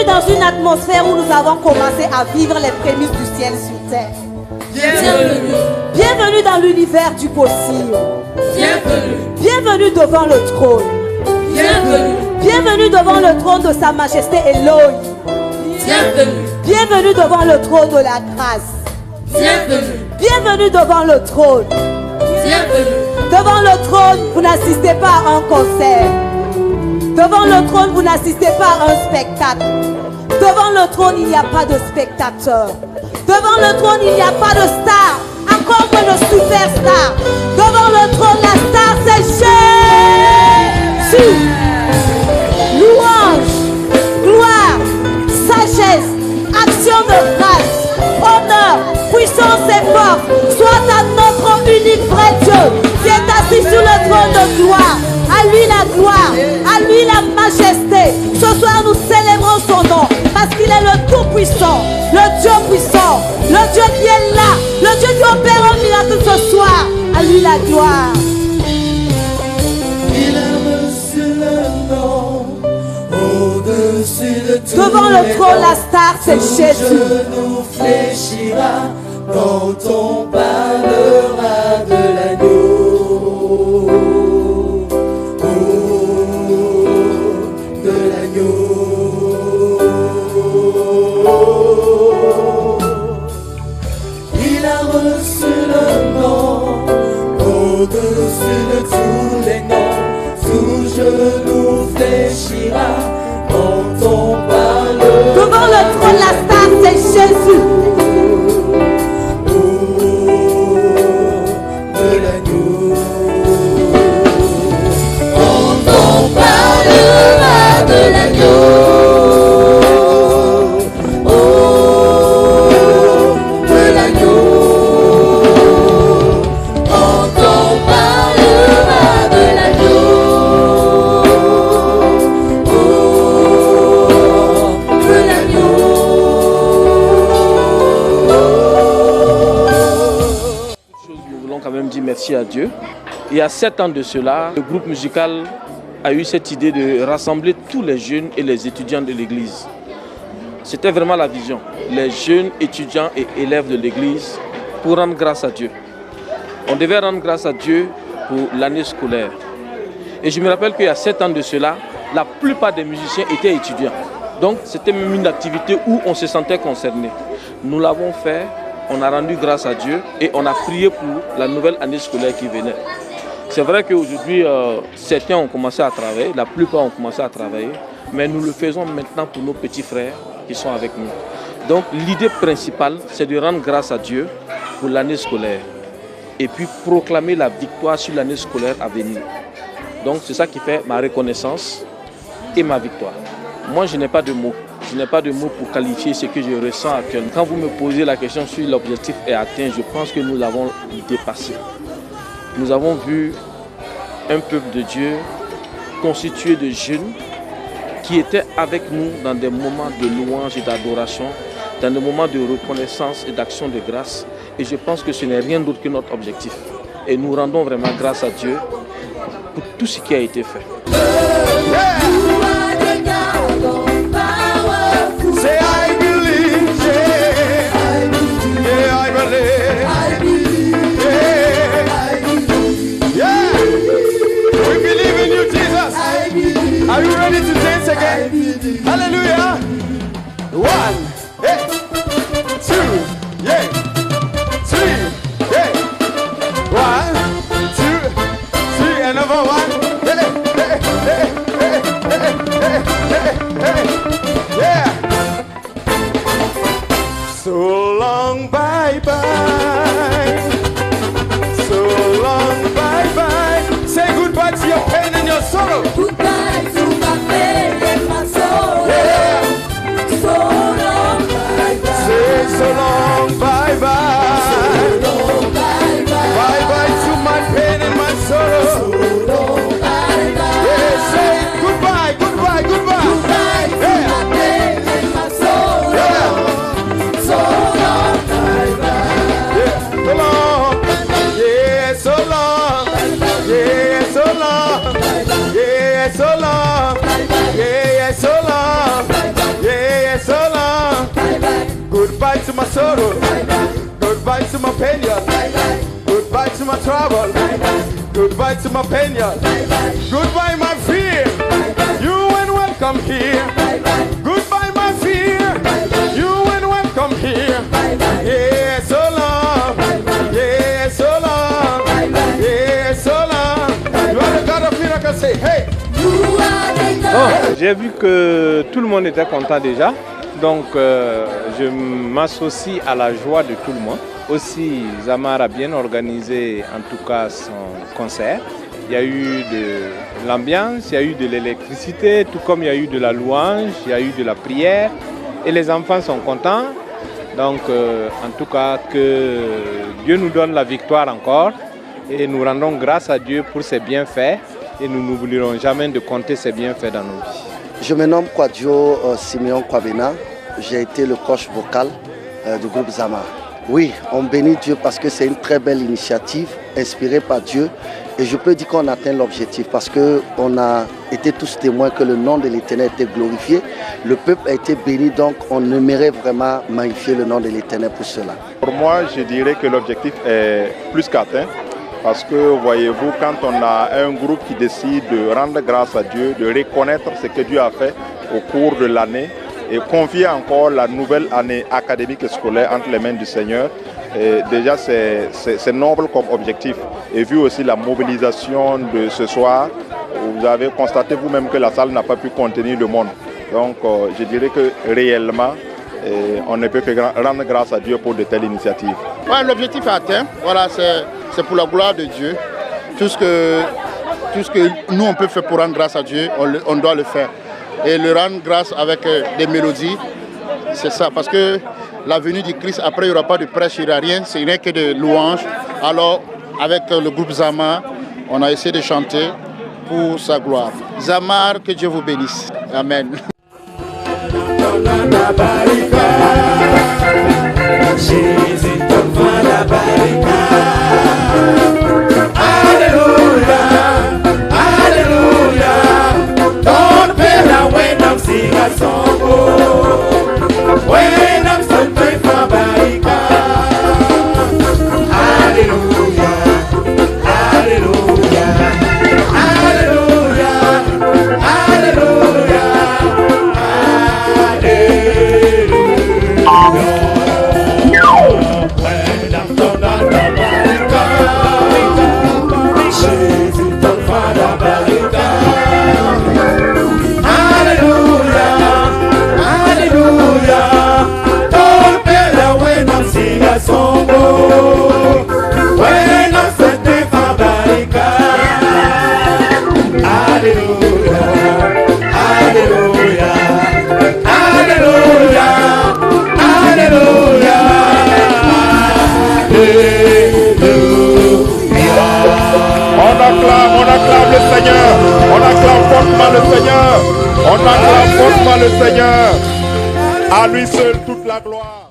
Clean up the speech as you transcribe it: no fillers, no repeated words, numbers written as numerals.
dans une atmosphère où nous avons commencé à vivre les prémices du ciel sur terre. Bienvenue. Bienvenue dans l'univers du possible. Bienvenue. Bienvenue devant le trône. Bienvenue. Bienvenue devant le trône de Sa Majesté Elohim. Bienvenue. Bienvenue devant le trône de la grâce. Bienvenue. Bienvenue devant le trône. Bienvenue. Devant le trône, vous n'assistez pas à un concert. Devant le trône, vous n'assistez pas à un spectacle. Devant le trône, il n'y a pas de spectateur. Devant le trône, il n'y a pas de star. Encore moins de superstar. Devant le trône, la star, c'est Jésus. Louange, gloire, sagesse, action de grâce, honneur, puissance et force soit à notre unique vrai Dieu qui est assis sur le trône de gloire. À lui la gloire, à lui la majesté. Ce soir nous célébrons son nom parce qu'il est le Tout-Puissant, le Dieu puissant, le Dieu qui est là, le Dieu qui opère un miracle ce soir. À lui la gloire. Il a reçu le nom au-dessus de tout. Devant le trône, la star, c'est Jésus. Nous fléchira quand on parlera de l'agneau. Au-dessus de tous les noms, tout genou fléchira quand on parle. Devant le trône, la star, c'est Jésus. De l'agneau. Quand on parlera de l'agneau. Merci à Dieu. Il y a 7 ans de cela, le groupe musical a eu cette idée de rassembler tous les jeunes et les étudiants de l'église. C'était vraiment la vision. Les jeunes étudiants et élèves de l'église pour rendre grâce à Dieu. On devait rendre grâce à Dieu pour l'année scolaire. Et je me rappelle qu'il y a 7 ans de cela, la plupart des musiciens étaient étudiants. Donc c'était même une activité où on se sentait concerné. Nous l'avons fait. On a rendu grâce à Dieu et on a prié pour la nouvelle année scolaire qui venait. C'est vrai qu'aujourd'hui, certains ont commencé à travailler, la plupart ont commencé à travailler, mais nous le faisons maintenant pour nos petits frères qui sont avec nous. Donc l'idée principale, c'est de rendre grâce à Dieu pour l'année scolaire et puis proclamer la victoire sur l'année scolaire à venir. Donc c'est ça qui fait ma reconnaissance et ma victoire. Moi, je n'ai pas de mots. Je n'ai pas de mots pour qualifier ce que je ressens actuellement. Quand vous me posez la question si l'objectif est atteint, je pense que nous l'avons dépassé. Nous avons vu un peuple de Dieu constitué de jeunes qui étaient avec nous dans des moments de louange et d'adoration, dans des moments de reconnaissance et d'action de grâce. Et je pense que ce n'est rien d'autre que notre objectif. Et nous rendons vraiment grâce à Dieu pour tout ce qui a été fait. Say I believe, yeah, I believe, yeah. We believe in you, Jesus. Are you ready to dance again? Hallelujah. 1, 2, yeah, 3, yeah. 1, 2, 3, another one. Yeah. So long, bye bye. So long, bye bye. Say goodbye to your pain and your sorrow. Goodbye to my pain and my sorrow. Yeah. So long, bye bye. Say so long, bye bye. my sorrow. Goodbye to my pain. Goodbye to my trouble. Goodbye to my pain. Goodbye my fear. You ain't welcome here. Goodbye my fear. You ain't welcome here. Yeah, so long. Yeah, so long. Yeah, so long. You are the God of miracles. Say, hey. J'ai vu que tout le monde était content déjà, donc je m'associe à la joie de tout le monde. Aussi, Zamar a bien organisé en tout cas son concert. Il y a eu de l'ambiance, il y a eu de l'électricité, tout comme il y a eu de la louange, il y a eu de la prière. Et les enfants sont contents. Donc en tout cas, que Dieu nous donne la victoire encore. Et nous rendons grâce à Dieu pour ses bienfaits. Et nous n'oublierons jamais de compter ses bienfaits dans nos vies. Je me nomme Kwadjo Simeon Kwabena. J'ai été le coach vocal du groupe Zamar. Oui, on bénit Dieu parce que c'est une très belle initiative inspirée par Dieu. Et je peux dire qu'on atteint l'objectif parce qu'on a été tous témoins que le nom de l'Éternel a été glorifié. Le peuple a été béni, donc on aimerait vraiment magnifier le nom de l'Éternel pour cela. Pour moi, je dirais que l'objectif est plus qu'atteint. Parce que, voyez-vous, quand on a un groupe qui décide de rendre grâce à Dieu, de reconnaître ce que Dieu a fait au cours de l'année et confier encore la nouvelle année académique et scolaire entre les mains du Seigneur, et déjà c'est noble comme objectif. Et vu aussi la mobilisation de ce soir, vous avez constaté vous-même que la salle n'a pas pu contenir le monde. Donc je dirais que réellement, on ne peut que rendre grâce à Dieu pour de telles initiatives. Ouais, l'objectif est atteint, voilà, c'est pour la gloire de Dieu. Tout ce que nous on peut faire pour rendre grâce à Dieu, on doit le faire. Et le rendre grâce avec des mélodies, c'est ça. Parce que la venue du Christ, après il n'y aura pas de prêche, il n'y aura rien, ce n'est que de louanges. Alors avec le groupe Zamar, on a essayé de chanter pour sa gloire. Zamar, que Dieu vous bénisse. Amen. On acclame le Seigneur, on acclame fortement le Seigneur, on acclame fortement le Seigneur. À lui seul toute la gloire.